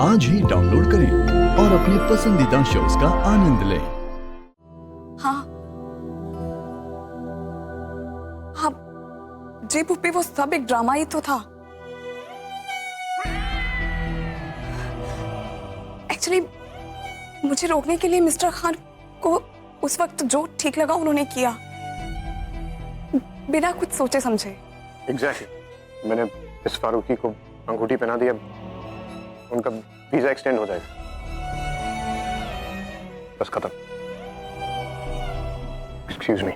आज ही डाउनलोड करें और अपने पसंदीदा शोज का आनंद लें। हाँ हाँ जी पुप्पी, वो सब एक ड्रामा ही तो था। एक्चुअली मुझे रोकने के लिए मिस्टर खान को उस वक्त जो ठीक लगा उन्होंने किया, बिना कुछ सोचे समझे। एग्जैक्टली। मैंने इस फारूकी को अंगूठी पहना दिया, उनका वीजा एक्सटेंड हो जाएगा, बस खत्म। Excuse me.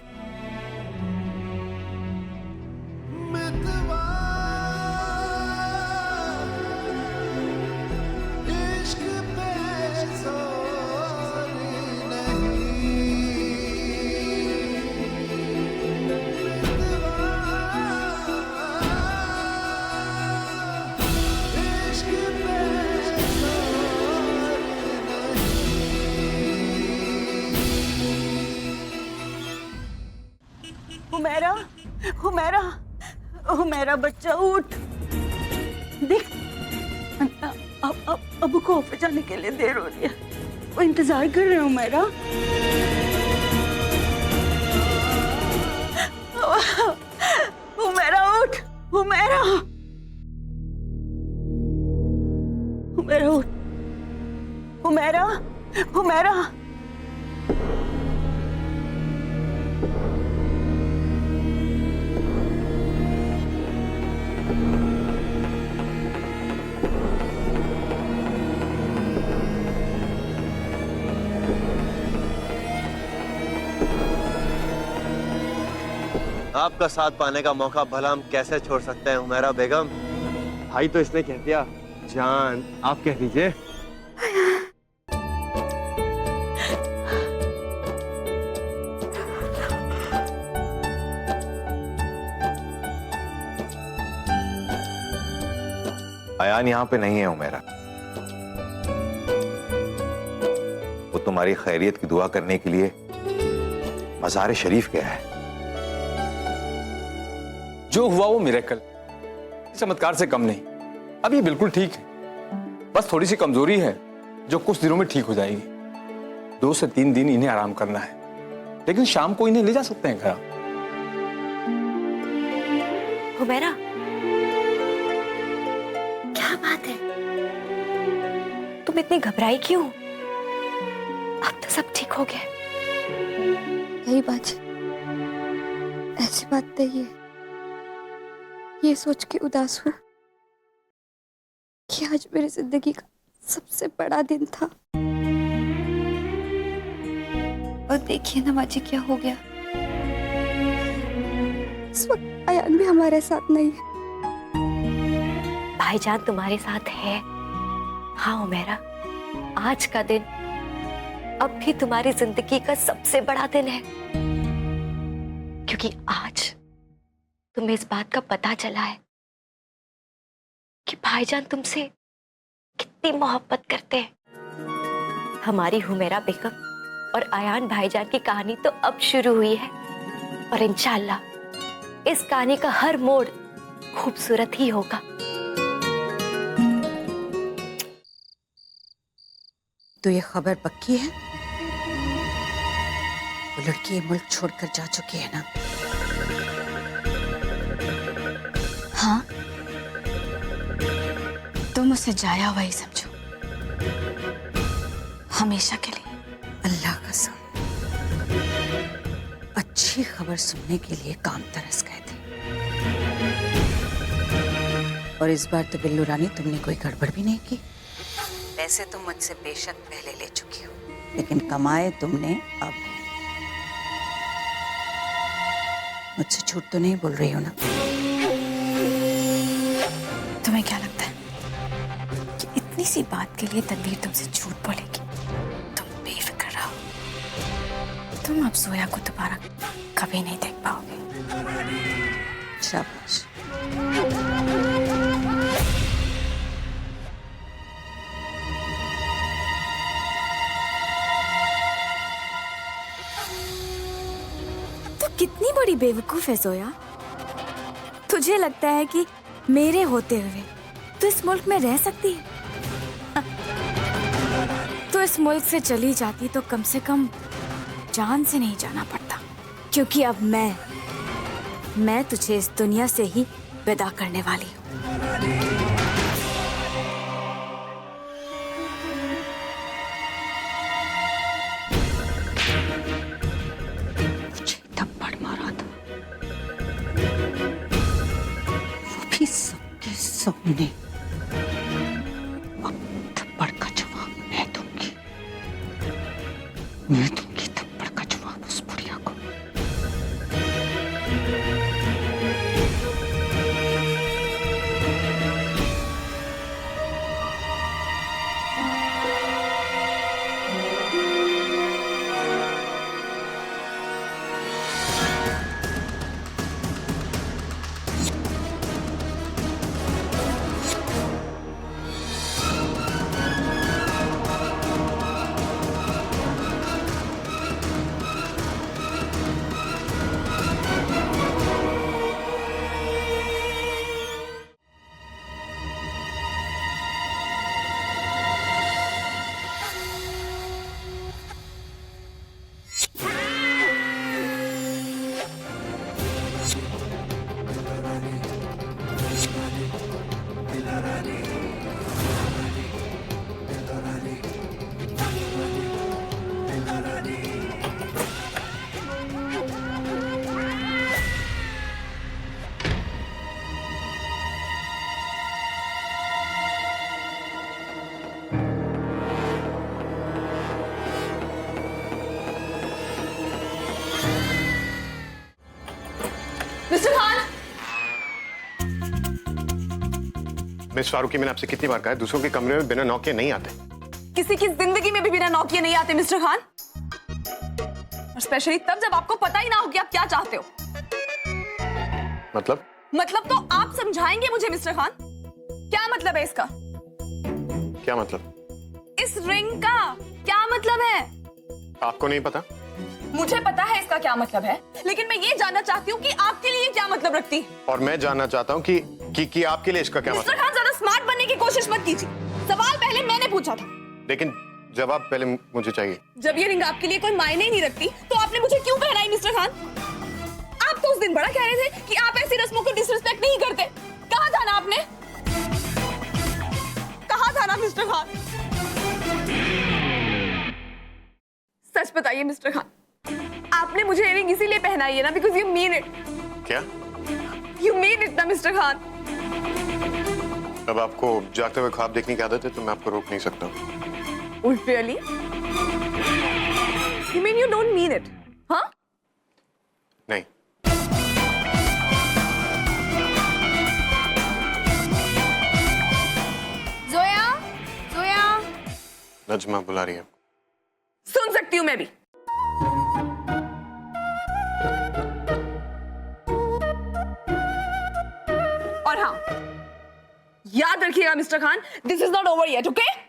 हुमैरा, हुमैरा, हुमैरा बच्चा उठ। देख, अब अबू को ऑफिस जाने के लिए देर हो रही है, वो इंतजार कर रहे हैं। हुमैरा, हुमैरा उठ, हुमैरा, हुमैरा उठ, हुमैरा, हुमैरा। आपका साथ पाने का मौका भला हम कैसे छोड़ सकते हैं हुमैरा बेगम। भाई तो इसने कह दिया, जान आप कह दीजिए। अयान यहाँ पे नहीं है हुमैरा, वो तुम्हारी खैरियत की दुआ करने के लिए मज़ार शरीफ गया है। जो हुआ वो मिरेकल, चमत्कार से कम नहीं। अब ये बिल्कुल ठीक है, बस थोड़ी सी कमजोरी है जो कुछ दिनों में ठीक हो जाएगी। 2 से 3 दिन इन्हें आराम करना है, लेकिन शाम को इन्हें ले जा सकते हैं घर। हुमैरा, क्या बात है, तुम इतनी घबराई क्यों? अब तो सब ठीक हो गया। यही बात, ऐसी बात नहीं है। ये सोच के उदास हूँ कि आज मेरी जिंदगी का सबसे बड़ा दिन था, और देखिए ना माजी क्या हो गया। इस वक्त अयान भी हमारे साथ नहीं है। भाईजान तुम्हारे साथ है। हाँ हुमैरा, आज का दिन अब भी तुम्हारी जिंदगी का सबसे बड़ा दिन है, क्योंकि आज तुम्हें इस बात का पता चला है कि भाईजान तुमसे कितनी मोहब्बत करते हैं। हमारी हुमैरा बेगम और अयान भाईजान की कहानी तो अब शुरू हुई है, और इंशाअल्लाह इस कहानी का हर मोड़ खूबसूरत ही होगा। तो ये खबर पक्की है, वो लड़की ये मुल्क छोड़कर जा चुकी है ना? हाँ, तुम उसे जाया हुआ ही समझो, हमेशा के लिए। अल्लाह कसम, अच्छी खबर सुनने के लिए काम तरस गए थे। और इस बार तो बिल्लू रानी तुमने कोई गड़बड़ भी नहीं की। पैसे तुम मुझसे बेशक पहले ले चुकी हो, लेकिन कमाए तुमने अब है। मुझसे झूठ तो नहीं बोल रही हो ना? तुम्हें क्या लगता है कि इतनी सी बात के लिए तनवीर तुमसे झूठ बोलेगी? तुम बेफिक्र रहो, तुम अब जोया को दोबारा कभी नहीं देख पाओगे। शाबाश। तो कितनी बड़ी बेवकूफ है जोया, तुझे लगता है कि मेरे होते हुए तो इस मुल्क में रह सकती है? इस मुल्क से चली जाती तो कम से कम जान से नहीं जाना पड़ता, क्योंकि अब मैं तुझे इस दुनिया से ही विदा करने वाली हूँ। मुझे थप्पड़ मारा था, वो भी सबके सामने। अब थप्पड़ का जवाब मैं दूंगी थप्पड़ का जवाब उस बुढ़िया को। मिस्टर खान, मिस फारूकी, मैंने आपसे कितनी बार कहा है दूसरों के कमरे में बिना नॉक के नहीं आते। किसी की जिंदगी में भी बिना नौकिया नहीं आते मिस्टर खान, और स्पेशली तब जब आपको पता ही ना हो कि आप क्या चाहते हो। मतलब तो आप समझाएंगे मुझे मिस्टर खान, क्या मतलब है इसका? क्या मतलब? इस रिंग का क्या मतलब है? आपको नहीं पता? मुझे पता है इसका क्या मतलब है, लेकिन मैं ये जानना चाहती हूँ कि आपके लिए क्या मतलब रखती है। और मैं जानना चाहता हूँ कि आपके लिए इसका क्या मिस्टर मतलब? खान, ज्यादा स्मार्ट बनने की कोशिश मत कीजिए। सवाल पहले मैंने पूछा था, लेकिन जवाब पहले मुझे चाहिए। जब ये रिंग आपके लिए कोई मायने ही नहीं रखती तो आपने मुझे क्यों पहनाई मिस्टर खान? आप तो उस दिन बड़ा कह रहे थे कि आप ऐसी रस्मों को डिसरिस्पेक्ट नहीं करते। कहाँ था ना आपने? कहाँ था ना मिस्टर खान? सच बताइए मिस्टर खान, आपने मुझे ये रिंग इसीलिए पहनाई है ना बिकॉज़ यू मीन इट? क्या? यू मीन इट ना मिस्टर खान? अब आपको जागते हुए ख्वाब देखने की आदत है तो मैं आपको रोक नहीं सकता। Really? You mean you don't mean it? हाँ? नहीं। जोया, जोया। नजमा बुला रही है। सुन सकती हूँ मैं भी। और हाँ, याद रखिएगा mister Khan, this is not over yet, okay?